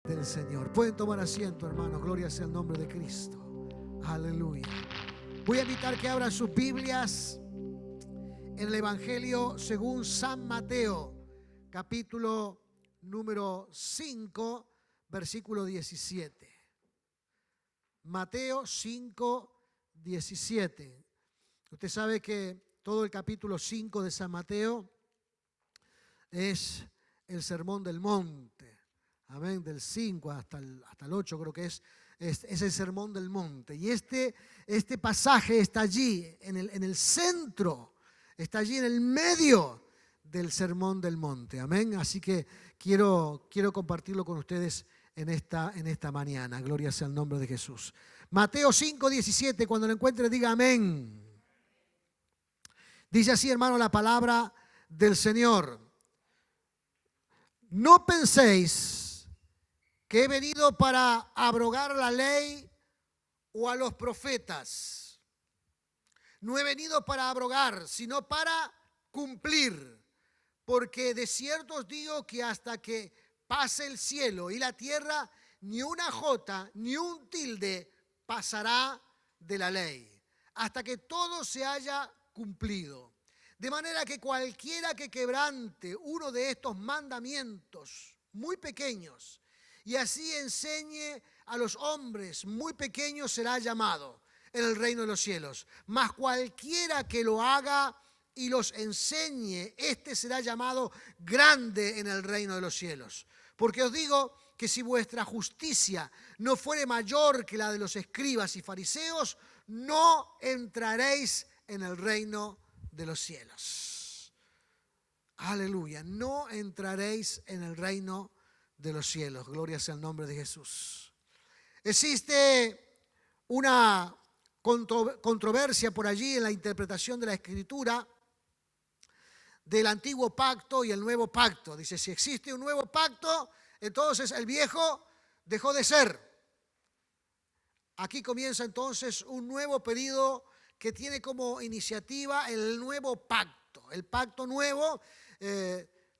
del Señor. Pueden tomar asiento, hermanos. Gloria sea el nombre de Cristo. Aleluya. Voy a invitar que abran sus Biblias en el Evangelio según San Mateo, capítulo número 5, versículo 17. Mateo 5, 17. Usted sabe que todo el capítulo 5 de San Mateo es el Sermón del Monte. Amén, del 5 hasta el 8 creo que es el Sermón del Monte. Y este pasaje está allí, en el centro, está allí en el medio del Sermón del Monte. Amén, así que quiero compartirlo con ustedes en esta mañana. Gloria sea el nombre de Jesús. Mateo 5, 17, cuando lo encuentre diga amén. Dice así, hermano, la palabra del Señor. No penséis que he venido para abrogar la ley o a los profetas. No he venido para abrogar, sino para cumplir. Porque de cierto os digo que hasta que pase el cielo y la tierra, ni una jota ni un tilde pasará de la ley, hasta que todo se haya cumplido. De manera que cualquiera que quebrante uno de estos mandamientos muy pequeños y así enseñe a los hombres muy pequeños será llamado en el reino de los cielos. Mas cualquiera que lo haga y los enseñe, este será llamado grande en el reino de los cielos. Porque os digo que si vuestra justicia no fuere mayor que la de los escribas y fariseos, no entraréis en el reino de los cielos. Aleluya, no entraréis en el reino de los cielos. Gloria sea el nombre de Jesús. Existe una controversia por allí en la interpretación de la Escritura del antiguo pacto y el nuevo pacto. Dice, si existe un nuevo pacto, entonces el viejo dejó de ser. Aquí comienza entonces un nuevo periodo que tiene como iniciativa el nuevo pacto. El pacto nuevo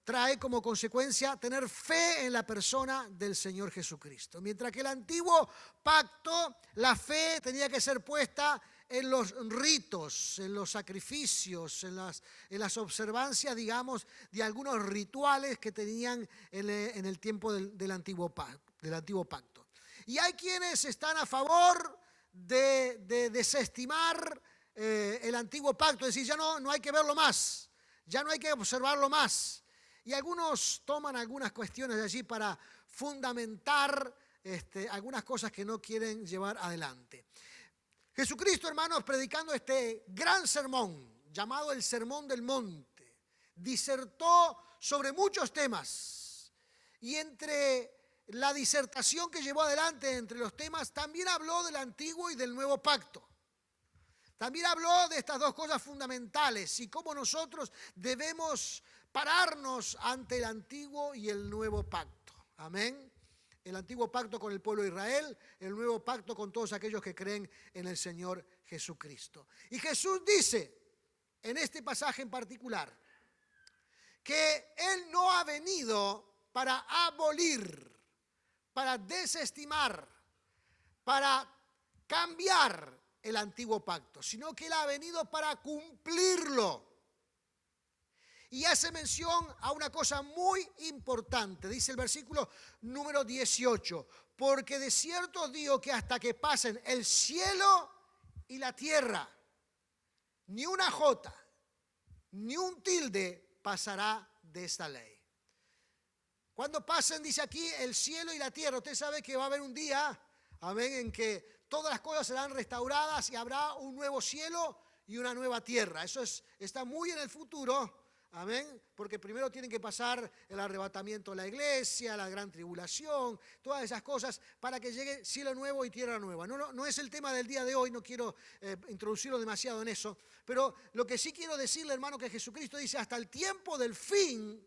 trae como consecuencia tener fe en la persona del Señor Jesucristo. Mientras que el antiguo pacto, la fe tenía que ser puesta en los ritos, en los sacrificios, en las observancias, digamos, de algunos rituales que tenían en el tiempo del antiguo pacto. Y hay quienes están a favor de desestimar el antiguo pacto, es decir, ya no hay que verlo más, ya no hay que observarlo más. Y algunos toman algunas cuestiones de allí para fundamentar algunas cosas que no quieren llevar adelante. Jesucristo, hermanos, predicando este gran sermón, llamado el Sermón del Monte, disertó sobre muchos temas. Y entre la disertación que llevó adelante entre los temas, también habló del antiguo y del nuevo pacto. También habló de estas dos cosas fundamentales y cómo nosotros debemos pararnos ante el antiguo y el nuevo pacto. Amén. El antiguo pacto con el pueblo de Israel, el nuevo pacto con todos aquellos que creen en el Señor Jesucristo. Y Jesús dice, en este pasaje en particular, que Él no ha venido para abolir, para desestimar, para cambiar el antiguo pacto, sino que Él ha venido para cumplirlo. Y hace mención a una cosa muy importante. Dice el versículo número 18. Porque de cierto os digo que hasta que pasen el cielo y la tierra, ni una jota, ni un tilde pasará de esta ley. Cuando pasen, dice aquí, el cielo y la tierra, usted sabe que va a haber un día, amén, en que todas las cosas serán restauradas y habrá un nuevo cielo y una nueva tierra. Eso está muy en el futuro. Amén, porque primero tienen que pasar el arrebatamiento de la iglesia, la gran tribulación, todas esas cosas para que llegue cielo nuevo y tierra nueva. No es el tema del día de hoy, no quiero introducirlo demasiado en eso, pero lo que sí quiero decirle, hermano, que Jesucristo dice, hasta el tiempo del fin,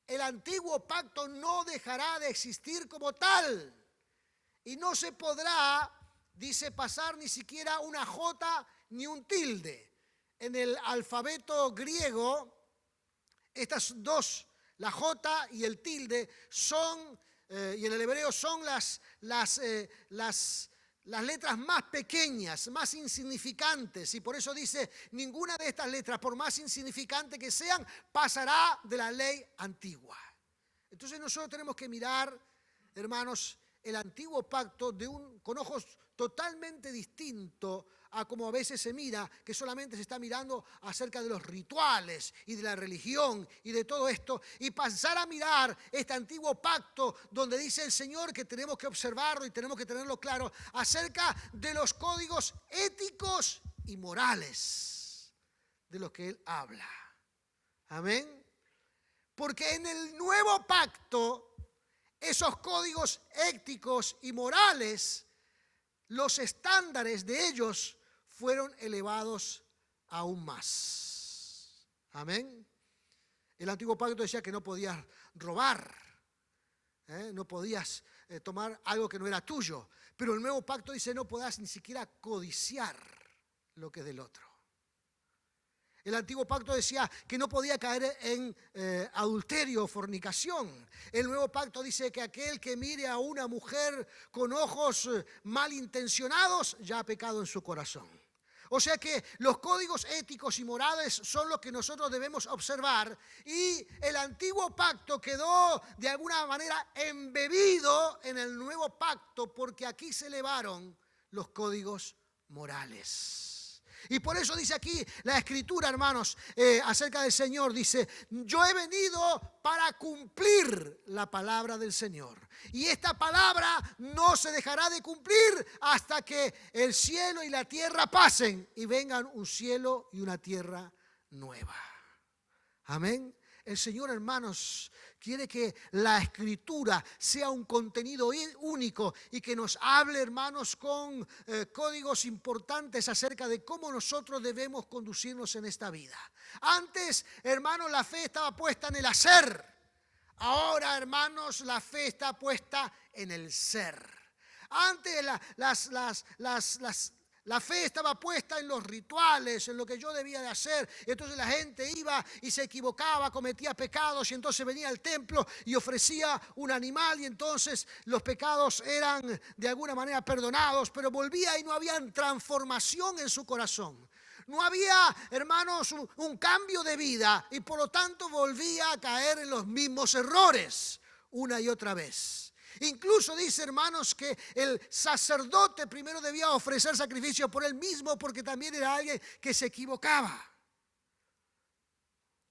el antiguo pacto no dejará de existir como tal y no se podrá, dice, pasar ni siquiera una jota ni un tilde. En el alfabeto griego, estas dos, la jota y el tilde, son y en el hebreo son las letras más pequeñas, más insignificantes. Y por eso dice, ninguna de estas letras, por más insignificante que sean, pasará de la ley antigua. Entonces nosotros tenemos que mirar, hermanos, el antiguo pacto con ojos totalmente distintos a como a veces se mira, que solamente se está mirando acerca de los rituales y de la religión y de todo esto, y pasar a mirar este antiguo pacto donde dice el Señor que tenemos que observarlo y tenemos que tenerlo claro acerca de los códigos éticos y morales de los que Él habla. Amén. Porque en el nuevo pacto, esos códigos éticos y morales, los estándares de ellos fueron elevados aún más. Amén. El antiguo pacto decía que no podías robar, no podías tomar algo que no era tuyo. Pero el nuevo pacto dice no podás ni siquiera codiciar lo que es del otro. El antiguo pacto decía que no podía caer en adulterio o fornicación. El nuevo pacto dice que aquel que mire a una mujer con ojos malintencionados ya ha pecado en su corazón. O sea que los códigos éticos y morales son los que nosotros debemos observar, y el antiguo pacto quedó de alguna manera embebido en el nuevo pacto porque aquí se elevaron los códigos morales. Y por eso dice aquí la Escritura, hermanos, acerca del Señor, dice, yo he venido para cumplir la palabra del Señor. Y esta palabra no se dejará de cumplir hasta que el cielo y la tierra pasen y vengan un cielo y una tierra nueva. Amén. El Señor, hermanos, quiere que la Escritura sea un contenido único y que nos hable, hermanos, con códigos importantes acerca de cómo nosotros debemos conducirnos en esta vida. Antes, hermanos, la fe estaba puesta en el hacer. Ahora, hermanos, la fe está puesta en el ser. Antes la fe estaba puesta en los rituales, en lo que yo debía de hacer. Entonces la gente iba y se equivocaba, cometía pecados, y entonces venía al templo y ofrecía un animal, y entonces los pecados eran de alguna manera perdonados, pero volvía y no había transformación en su corazón. No había, hermanos, un cambio de vida, y por lo tanto volvía a caer en los mismos errores una y otra vez. Incluso dice, hermanos, que el sacerdote primero debía ofrecer sacrificio por él mismo, porque también era alguien que se equivocaba,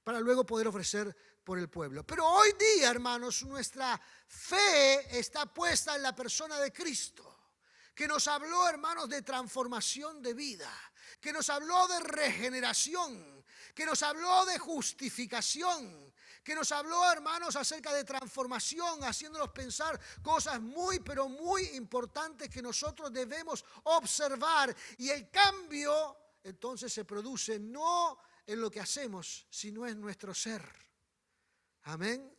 para luego poder ofrecer por el pueblo. Pero hoy día, hermanos, nuestra fe está puesta en la persona de Cristo, que nos habló, hermanos, de transformación de vida, que nos habló de regeneración, que nos habló de justificación, que nos habló, hermanos, acerca de transformación, haciéndonos pensar cosas muy, pero muy importantes que nosotros debemos observar. Y el cambio, entonces, se produce no en lo que hacemos, sino en nuestro ser. Amén.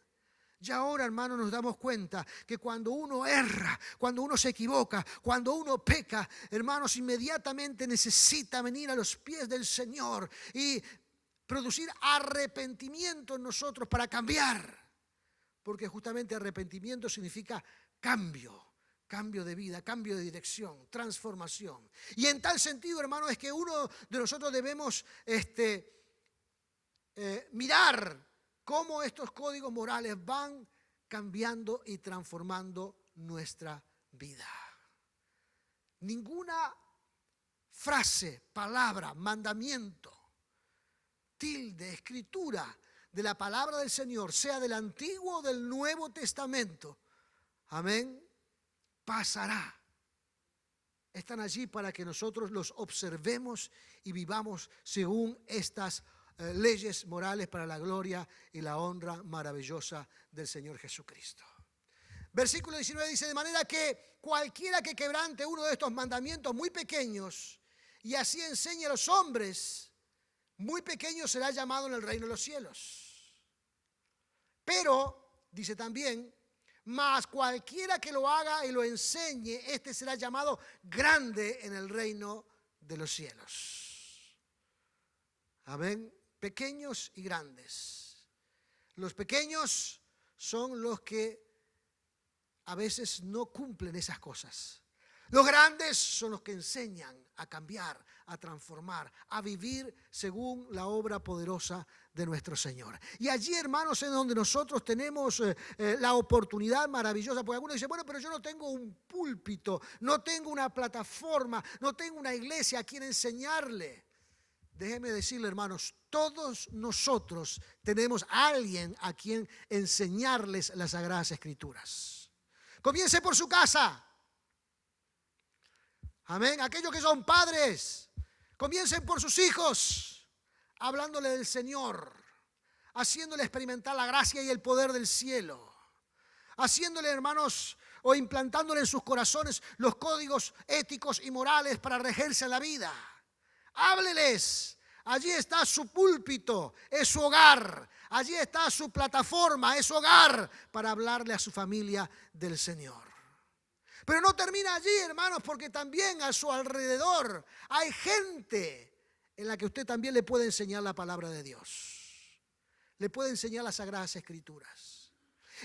Ya ahora, hermanos, nos damos cuenta que cuando uno erra, cuando uno se equivoca, cuando uno peca, hermanos, inmediatamente necesita venir a los pies del Señor y producir arrepentimiento en nosotros para cambiar. Porque justamente arrepentimiento significa cambio de vida, cambio de dirección, transformación. Y en tal sentido, hermanos, es que uno de nosotros debemos mirar cómo estos códigos morales van cambiando y transformando nuestra vida. Ninguna frase, palabra, mandamiento, tilde, escritura de la palabra del Señor, sea del Antiguo o del Nuevo Testamento, amén, pasará. Están allí para que nosotros los observemos y vivamos según estas leyes morales para la gloria y la honra maravillosa del Señor Jesucristo. Versículo 19 dice, de manera que cualquiera que quebrante uno de estos mandamientos muy pequeños y así enseñe a los hombres, muy pequeño será llamado en el reino de los cielos. Pero, dice también, mas cualquiera que lo haga y lo enseñe, este será llamado grande en el reino de los cielos. Amén. Pequeños y grandes. Los pequeños son los que a veces no cumplen esas cosas. Los grandes son los que enseñan a cambiar, a transformar, a vivir según la obra poderosa de nuestro Señor. Y allí, hermanos, es donde nosotros tenemos la oportunidad maravillosa, porque algunos dicen, bueno, pero yo no tengo un púlpito, no tengo una plataforma, no tengo una iglesia a quien enseñarle. Déjeme decirle, hermanos, todos nosotros tenemos a alguien a quien enseñarles las Sagradas Escrituras. Comience por su casa. Amén. Aquellos que son padres, comiencen por sus hijos, hablándole del Señor, haciéndole experimentar la gracia y el poder del cielo, haciéndole, hermanos, o implantándole en sus corazones los códigos éticos y morales para regirse en la vida. Hábleles. Allí está su púlpito, es su hogar. Allí está su plataforma, es su hogar para hablarle a su familia del Señor. Pero no termina allí, hermanos, porque también a su alrededor hay gente en la que usted también le puede enseñar la palabra de Dios. Le puede enseñar las Sagradas Escrituras.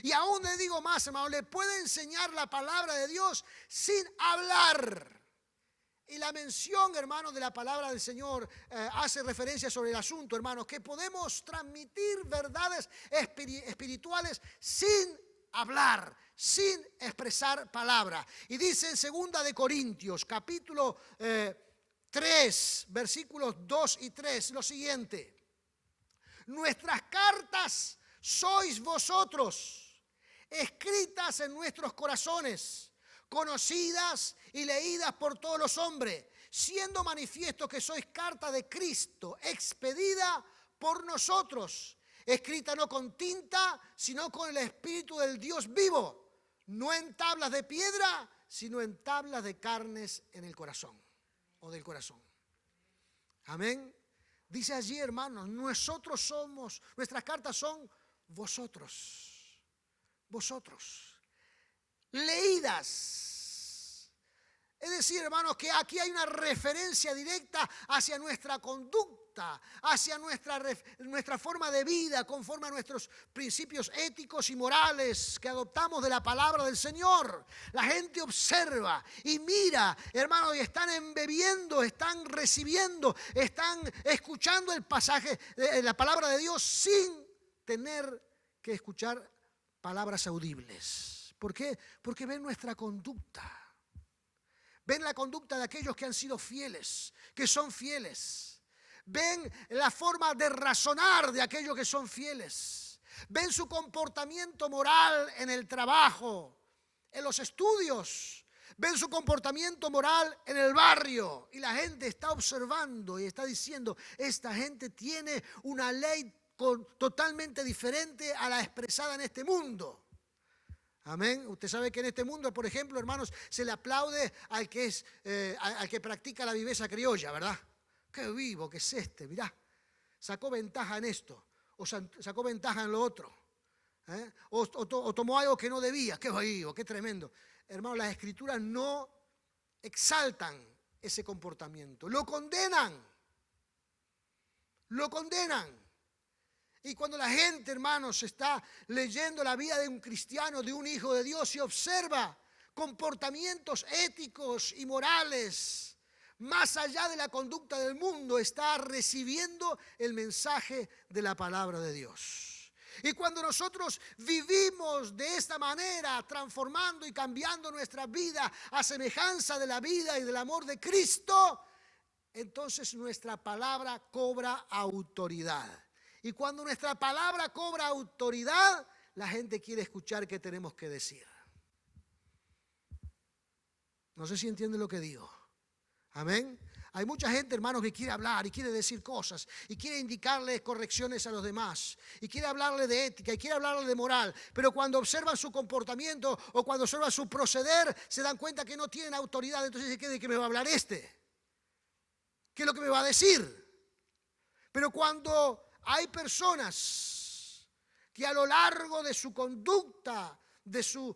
Y aún le digo más, hermano, le puede enseñar la palabra de Dios sin hablar. Y la mención, hermanos, de la palabra del Señor hace referencia sobre el asunto, hermanos, que podemos transmitir verdades espirituales sin hablar, sin expresar palabra. Y dice en 2 de Corintios, capítulo 3, versículos 2 y 3, lo siguiente. Nuestras cartas sois vosotros, escritas en nuestros corazones, conocidas y leídas por todos los hombres, siendo manifiesto que sois carta de Cristo, expedida por nosotros, escrita no con tinta, sino con el Espíritu del Dios vivo, no en tablas de piedra, sino en tablas de carnes en el corazón, o del corazón. Amén. Dice allí, hermanos, nuestras cartas son vosotros, leídas. Es decir, hermanos, que aquí hay una referencia directa hacia nuestra conducta, hacia nuestra forma de vida, conforme a nuestros principios éticos y morales que adoptamos de la palabra del Señor. La gente observa y mira, hermanos, y están embebiendo, están recibiendo, están escuchando el pasaje, la palabra de Dios sin tener que escuchar palabras audibles. ¿Por qué? Porque ven nuestra conducta. Ven la conducta de aquellos que han sido fieles, que son fieles. Ven la forma de razonar de aquellos que son fieles. Ven su comportamiento moral en el trabajo, en los estudios. Ven su comportamiento moral en el barrio. Y la gente está observando y está diciendo, esta gente tiene una ley totalmente diferente a la expresada en este mundo. Amén. Usted sabe que en este mundo, por ejemplo, hermanos, se le aplaude al que practica la viveza criolla, ¿verdad? Qué vivo que es este, mirá. Sacó ventaja en esto, o sacó ventaja en lo otro. O tomó algo que no debía. Qué vivo, qué tremendo. Hermanos, las Escrituras no exaltan ese comportamiento, lo condenan. Lo condenan. Y cuando la gente, hermanos, está leyendo la vida de un cristiano, de un hijo de Dios, y observa comportamientos éticos y morales más allá de la conducta del mundo, está recibiendo el mensaje de la palabra de Dios. Y cuando nosotros vivimos de esta manera, transformando y cambiando nuestra vida a semejanza de la vida y del amor de Cristo, entonces nuestra palabra cobra autoridad. Y cuando nuestra palabra cobra autoridad, la gente quiere escuchar qué tenemos que decir. No sé si entiende lo que digo. Amén. Hay mucha gente, hermanos, que quiere hablar y quiere decir cosas y quiere indicarle correcciones a los demás y quiere hablarle de ética y quiere hablarle de moral, pero cuando observan su comportamiento o cuando observan su proceder, se dan cuenta que no tienen autoridad. Entonces dice, ¿de qué me va a hablar este? ¿Qué es lo que me va a decir? Pero cuando hay personas que a lo largo de su conducta, de su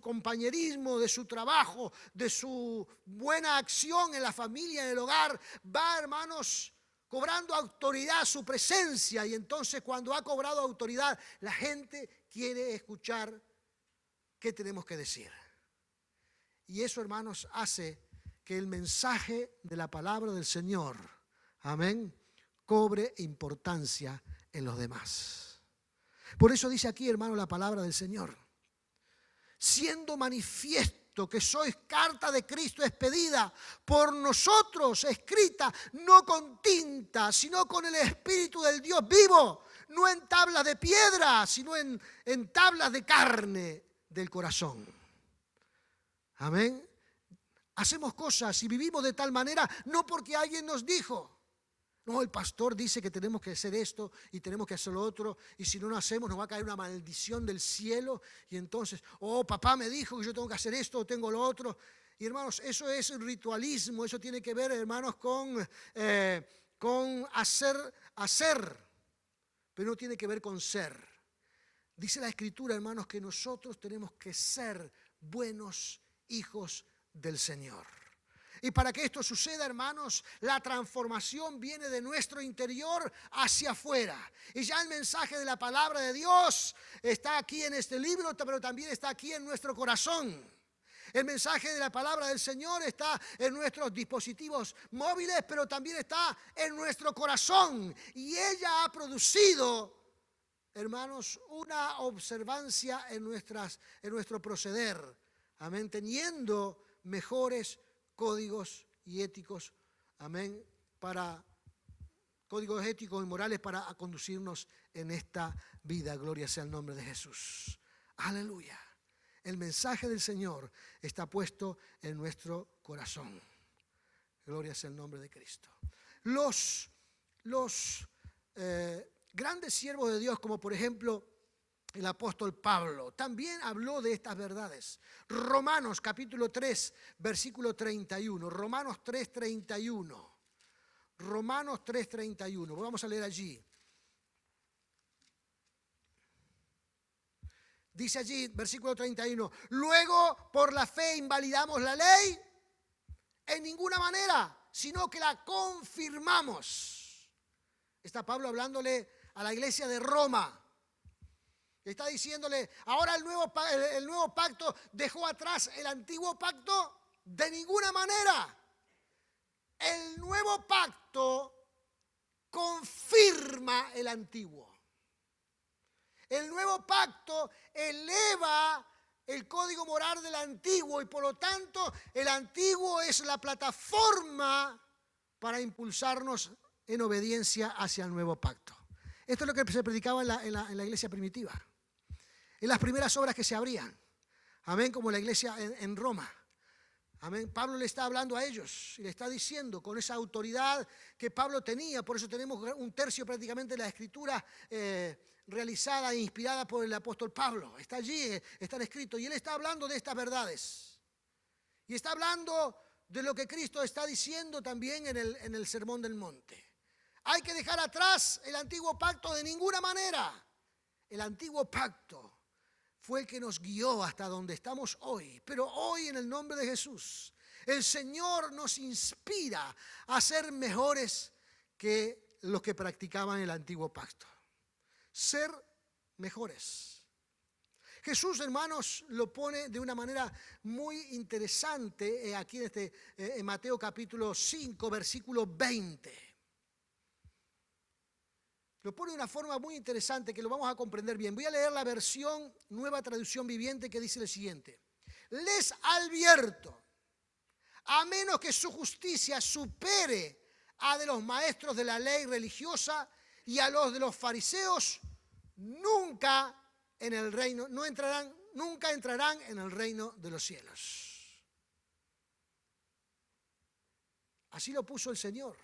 compañerismo, de su trabajo, de su buena acción en la familia, en el hogar, va, hermanos, cobrando autoridad su presencia. Y entonces cuando ha cobrado autoridad, la gente quiere escuchar qué tenemos que decir. Y eso, hermanos, hace que el mensaje de la palabra del Señor, amén, cobre importancia en los demás. Por eso dice aquí, hermano, la palabra del Señor: siendo manifiesto que sois carta de Cristo expedida por nosotros, escrita no con tinta, sino con el Espíritu del Dios vivo, no en tablas de piedra, sino en tablas de carne del corazón. Amén. Hacemos cosas y vivimos de tal manera no porque alguien nos dijo. No, el pastor dice que tenemos que hacer esto y tenemos que hacer lo otro, y si no lo hacemos nos va a caer una maldición del cielo, y entonces, papá me dijo que yo tengo que hacer esto o tengo lo otro. Y hermanos, eso es ritualismo, eso tiene que ver, hermanos, con hacer, pero no tiene que ver con ser. Dice la Escritura, hermanos, que nosotros tenemos que ser buenos hijos del Señor. Y para que esto suceda, hermanos, la transformación viene de nuestro interior hacia afuera. Y ya el mensaje de la palabra de Dios está aquí en este libro, pero también está aquí en nuestro corazón. El mensaje de la palabra del Señor está en nuestros dispositivos móviles, pero también está en nuestro corazón. Y ella ha producido, hermanos, una observancia en nuestro proceder. Amén, teniendo mejores códigos y éticos, amén, códigos éticos y morales para conducirnos en esta vida. Gloria sea el nombre de Jesús. Aleluya. El mensaje del Señor está puesto en nuestro corazón. Gloria sea el nombre de Cristo. Los grandes siervos de Dios, como por ejemplo el apóstol Pablo, también habló de estas verdades. Romanos capítulo 3, versículo 31. Romanos 3, 31. Romanos 3, 31. Vamos a leer allí. Dice allí, versículo 31. Luego, por la fe invalidamos la ley en ninguna manera, sino que la confirmamos. Está Pablo hablándole a la iglesia de Roma. Está diciéndole, ahora el nuevo pacto dejó atrás el antiguo pacto. De ninguna manera. El nuevo pacto confirma el antiguo. El nuevo pacto eleva el código moral del antiguo, y por lo tanto el antiguo es la plataforma para impulsarnos en obediencia hacia el nuevo pacto. Esto es lo que se predicaba en la iglesia primitiva. En las primeras obras que se abrían. Amén, como la iglesia en Roma. Amén. Pablo le está hablando a ellos y le está diciendo con esa autoridad que Pablo tenía. Por eso tenemos un tercio prácticamente de la escritura realizada e inspirada por el apóstol Pablo. Está allí, están escritos. Y él está hablando de estas verdades. Y está hablando de lo que Cristo está diciendo también en el Sermón del Monte. Hay que dejar atrás el antiguo pacto de ninguna manera. El antiguo pacto fue el que nos guió hasta donde estamos hoy. Pero hoy, en el nombre de Jesús, el Señor nos inspira a ser mejores que los que practicaban el antiguo pacto. Ser mejores. Jesús, hermanos, lo pone de una manera muy interesante aquí en Mateo capítulo 5, versículo 20. Lo pone de una forma muy interesante que lo vamos a comprender bien. Voy a leer la versión Nueva Traducción Viviente, que dice lo siguiente. Les advierto, a menos que su justicia supere a de los maestros de la ley religiosa y a los de los fariseos, nunca entrarán en el reino de los cielos. Así lo puso el Señor.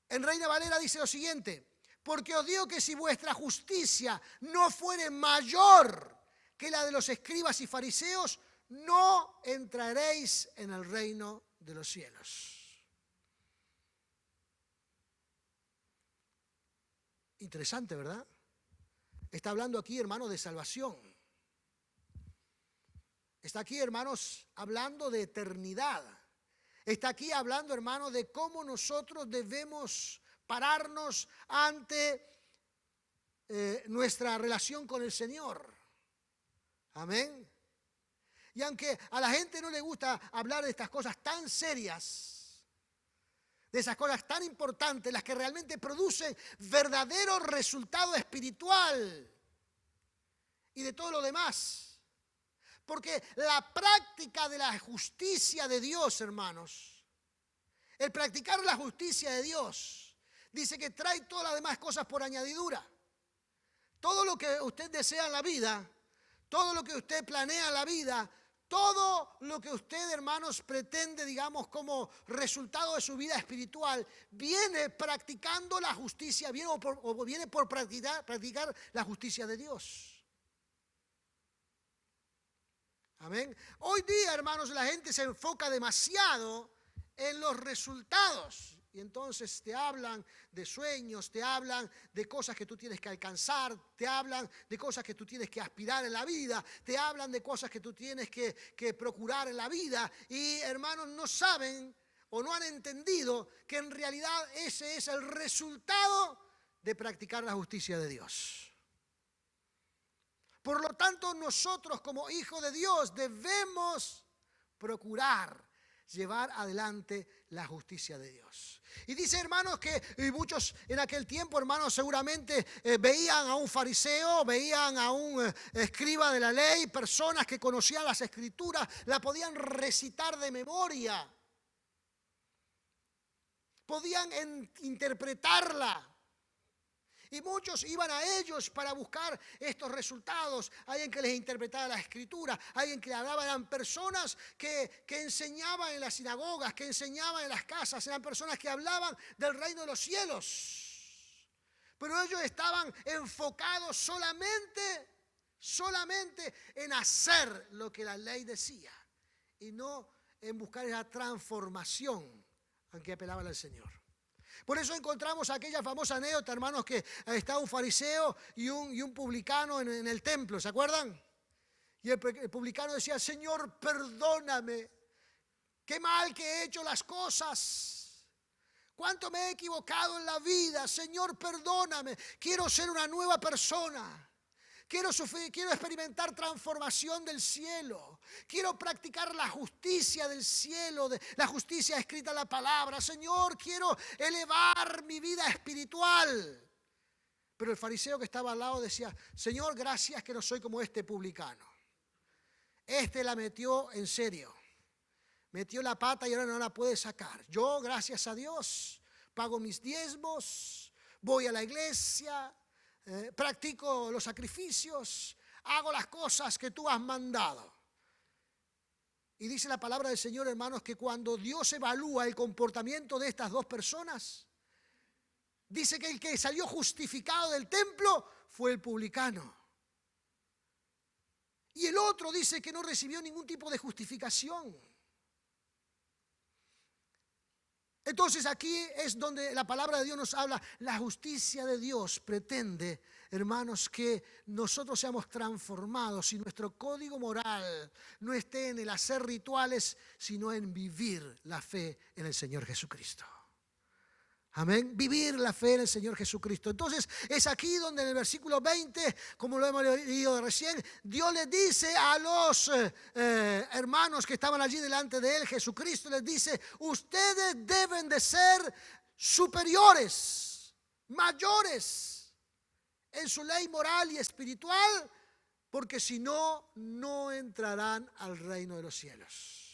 En Reina Valera dice lo siguiente. Porque os digo que si vuestra justicia no fuere mayor que la de los escribas y fariseos, no entraréis en el reino de los cielos. Interesante, ¿verdad? Está hablando aquí, hermanos, de salvación. Está aquí, hermanos, hablando de eternidad. Está aquí hablando, hermanos, de cómo nosotros debemos pararnos ante nuestra relación con el Señor. Amén. Y aunque a la gente no le gusta hablar de estas cosas tan serias, de esas cosas tan importantes, las que realmente producen verdadero resultado espiritual y de todo lo demás. Porque la práctica de la justicia de Dios, hermanos, el practicar la justicia de Dios, dice que trae todas las demás cosas por añadidura. Todo lo que usted desea en la vida, todo lo que usted planea en la vida, todo lo que usted, hermanos, pretende, digamos, como resultado de su vida espiritual, viene practicando la justicia, viene por practicar la justicia de Dios. Amén. Hoy día, hermanos, la gente se enfoca demasiado en los resultados. Y entonces te hablan de sueños, te hablan de cosas que tú tienes que alcanzar, te hablan de cosas que tú tienes que aspirar en la vida, te hablan de cosas que tú tienes que procurar en la vida. Y hermanos, no saben o no han entendido que en realidad ese es el resultado de practicar la justicia de Dios. Por lo tanto, nosotros como hijos de Dios debemos procurar llevar adelante la justicia de Dios. Y dice, hermanos, que muchos en aquel tiempo, hermanos, seguramente veían a un fariseo, veían a un escriba de la ley, personas que conocían las escrituras, la podían recitar de memoria, podían interpretarla. Y muchos iban a ellos para buscar estos resultados. Alguien que les interpretaba la escritura, alguien que le hablaba. Eran personas que enseñaban en las sinagogas, que enseñaban en las casas. Eran personas que hablaban del reino de los cielos. Pero ellos estaban enfocados solamente en hacer lo que la ley decía. Y no en buscar esa transformación a que apelaban al Señor. Por eso encontramos aquella famosa anécdota, hermanos, que estaba un fariseo y un publicano en el templo, ¿se acuerdan? Y el publicano decía, Señor, perdóname, qué mal que he hecho las cosas, cuánto me he equivocado en la vida, Señor, perdóname, quiero ser una nueva persona. Quiero experimentar transformación del cielo. Quiero practicar la justicia del cielo, la justicia escrita en la palabra. Señor, quiero elevar mi vida espiritual. Pero el fariseo que estaba al lado decía, Señor, gracias que no soy como este publicano. Este la metió en serio. Metió la pata y ahora no la puede sacar. Yo, gracias a Dios, pago mis diezmos, voy a la iglesia, practico los sacrificios, hago las cosas que tú has mandado. Y dice la palabra del Señor, hermanos, que cuando Dios evalúa el comportamiento de estas dos personas, dice que el que salió justificado del templo fue el publicano. Y el otro dice que no recibió ningún tipo de justificación. Entonces aquí es donde la palabra de Dios nos habla. La justicia de Dios pretende, hermanos, que nosotros seamos transformados y nuestro código moral no esté en el hacer rituales, sino en vivir la fe en el Señor Jesucristo. Amén. Vivir la fe en el Señor Jesucristo. Entonces es aquí donde en el versículo 20, como lo hemos leído recién, Dios les dice a los hermanos que estaban allí delante de Él, Jesucristo les dice, ustedes deben de ser superiores, mayores en su ley moral y espiritual, porque si no, no entrarán al reino de los cielos.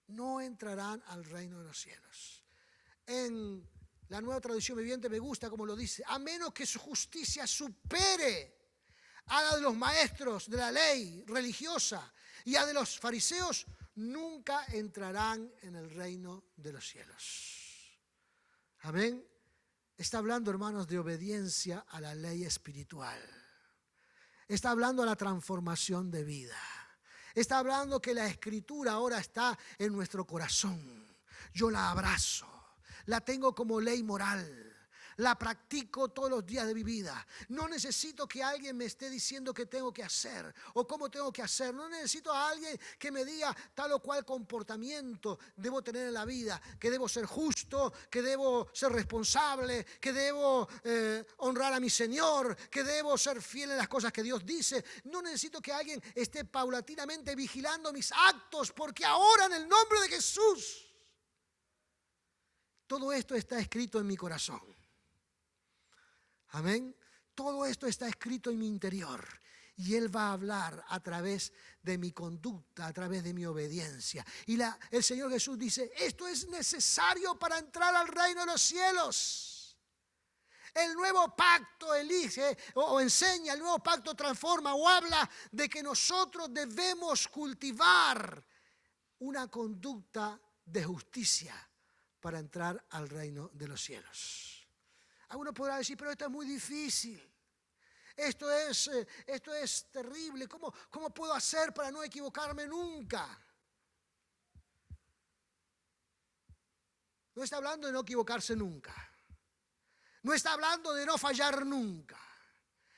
No entrarán al reino de los cielos. En la Nueva Traducción Viviente me gusta como lo dice, a menos que su justicia supere a la de los maestros de la ley religiosa y a de los fariseos, nunca entrarán en el reino de los cielos. Amén. Está hablando, hermanos, de obediencia a la ley espiritual. Está hablando de la transformación de vida. Está hablando que la escritura ahora está en nuestro corazón. Yo la abrazo, la tengo como ley moral, La practico todos los días de mi vida. No necesito que alguien me esté diciendo qué tengo que hacer o cómo tengo que hacer. No necesito a alguien que me diga tal o cual comportamiento debo tener en la vida, que debo ser justo, que debo ser responsable, que debo honrar a mi Señor, que debo ser fiel en las cosas que Dios dice. No necesito que alguien esté paulatinamente vigilando mis actos, porque ahora en el nombre de Jesús todo esto está escrito en mi corazón. Amén. Todo esto está escrito en mi interior. Y Él va a hablar a través de mi conducta, a través de mi obediencia. Y el Señor Jesús dice, esto es necesario para entrar al reino de los cielos. El nuevo pacto elige o enseña, el nuevo pacto transforma o habla de que nosotros debemos cultivar una conducta de justicia para entrar al reino de los cielos. Alguno podrá decir, pero esto es muy difícil. Esto es terrible. ¿Cómo puedo hacer para no equivocarme nunca? No está hablando de no equivocarse nunca. No está hablando de no fallar nunca.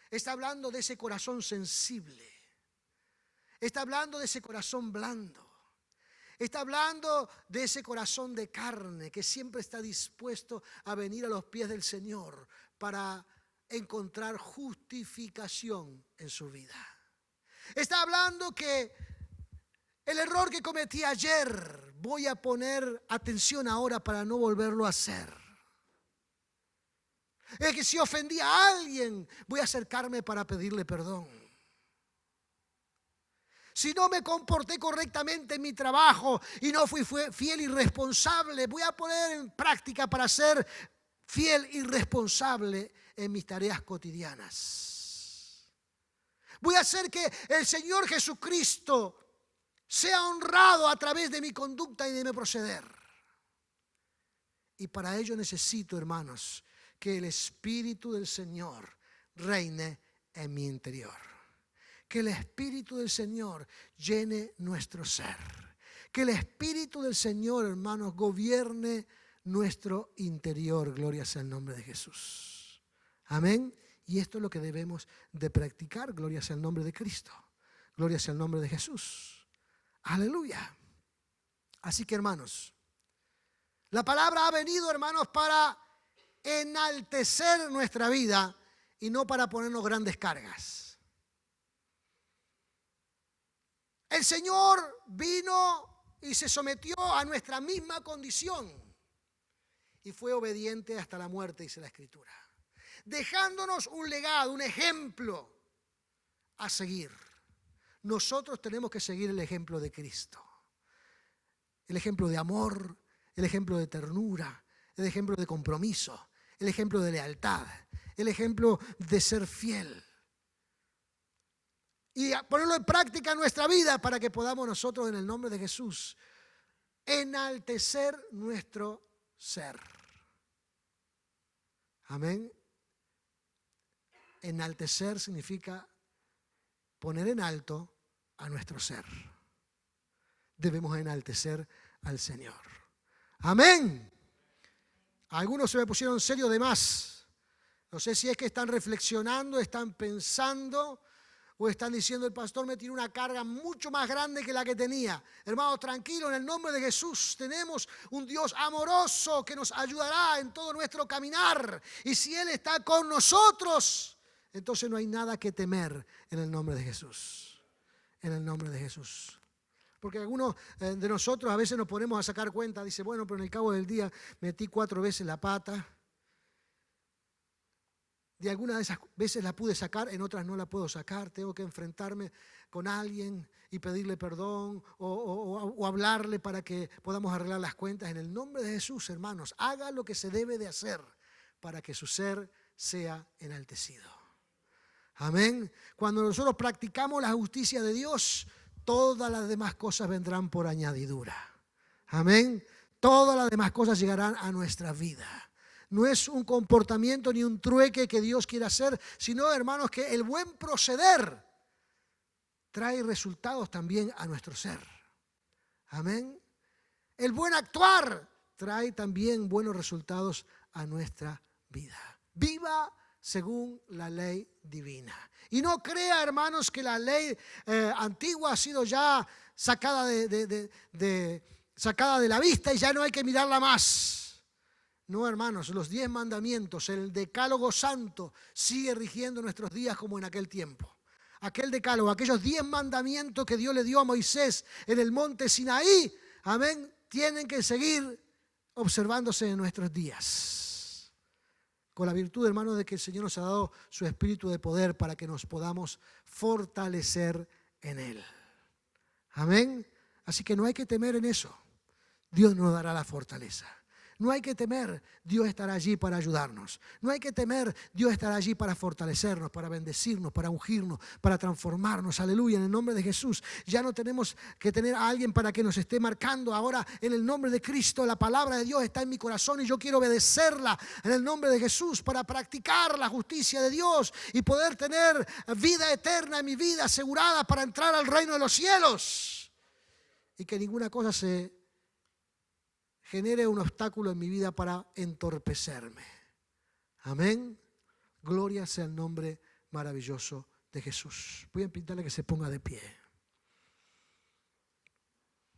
Está hablando de ese corazón sensible. Está hablando de ese corazón blando. Está hablando de ese corazón de carne que siempre está dispuesto a venir a los pies del Señor para encontrar justificación en su vida. Está hablando que el error que cometí ayer voy a poner atención ahora para no volverlo a hacer. Es que si ofendí a alguien voy a acercarme para pedirle perdón. Si no me comporté correctamente en mi trabajo y no fui fiel y responsable, voy a poner en práctica para ser fiel y responsable en mis tareas cotidianas. Voy a hacer que el Señor Jesucristo sea honrado a través de mi conducta y de mi proceder. Y para ello necesito, hermanos, que el Espíritu del Señor reine en mi interior. Que el Espíritu del Señor llene nuestro ser. Que el Espíritu del Señor, hermanos, gobierne nuestro interior. Gloria sea el nombre de Jesús. Amén. Y esto es lo que debemos de practicar. Gloria sea el nombre de Cristo. Gloria sea el nombre de Jesús. Aleluya. Así que, hermanos, la palabra ha venido, hermanos, para enaltecer nuestra vida y no para ponernos grandes cargas. El Señor vino y se sometió a nuestra misma condición y fue obediente hasta la muerte, dice la Escritura, dejándonos un legado, un ejemplo a seguir. Nosotros tenemos que seguir el ejemplo de Cristo, el ejemplo de amor, el ejemplo de ternura, el ejemplo de compromiso, el ejemplo de lealtad, el ejemplo de ser fiel. Y ponerlo en práctica en nuestra vida para que podamos nosotros, en el nombre de Jesús, enaltecer nuestro ser. Amén. Enaltecer significa poner en alto a nuestro ser. Debemos enaltecer al Señor. Amén. Algunos se me pusieron serio de más. No sé si es que están reflexionando, están pensando, o están diciendo, el pastor me tiró una carga mucho más grande que la que tenía. Hermano, tranquilo, en el nombre de Jesús tenemos un Dios amoroso que nos ayudará en todo nuestro caminar. Y si Él está con nosotros, entonces no hay nada que temer en el nombre de Jesús. En el nombre de Jesús. Porque algunos de nosotros a veces nos ponemos a sacar cuenta. Dice, bueno, pero en el cabo del día metí 4 veces la pata. De algunas de esas veces la pude sacar, en otras no la puedo sacar. Tengo que enfrentarme con alguien y pedirle perdón o hablarle para que podamos arreglar las cuentas. En el nombre de Jesús, hermanos, haga lo que se debe de hacer para que su ser sea enaltecido. Amén. Cuando nosotros practicamos la justicia de Dios, todas las demás cosas vendrán por añadidura. Amén. Todas las demás cosas llegarán a nuestra vida. No es un comportamiento ni un trueque que Dios quiere hacer, sino, hermanos, que el buen proceder trae resultados también a nuestro ser. Amén. El buen actuar trae también buenos resultados a nuestra vida. Viva según la ley divina. Y no crea, hermanos, que la ley antigua ha sido ya sacada sacada de la vista y ya no hay que mirarla más. No, hermanos, los 10 mandamientos, el decálogo santo sigue rigiendo nuestros días como en aquel tiempo. Aquel decálogo, aquellos 10 mandamientos que Dios le dio a Moisés en el monte Sinaí, amén, tienen que seguir observándose en nuestros días. Con la virtud, hermanos, de que el Señor nos ha dado su espíritu de poder para que nos podamos fortalecer en Él. Amén. Así que no hay que temer en eso. Dios nos dará la fortaleza. No hay que temer, Dios estará allí para ayudarnos. No hay que temer, Dios estará allí para fortalecernos, para bendecirnos, para ungirnos, para transformarnos. Aleluya, en el nombre de Jesús. Ya no tenemos que tener a alguien para que nos esté marcando. Ahora, en el nombre de Cristo, la palabra de Dios está en mi corazón y yo quiero obedecerla en el nombre de Jesús para practicar la justicia de Dios y poder tener vida eterna en mi vida asegurada para entrar al reino de los cielos. Y que ninguna cosa se genere un obstáculo en mi vida para entorpecerme. Amén. Gloria sea el nombre maravilloso de Jesús. Voy a invitarle que se ponga de pie.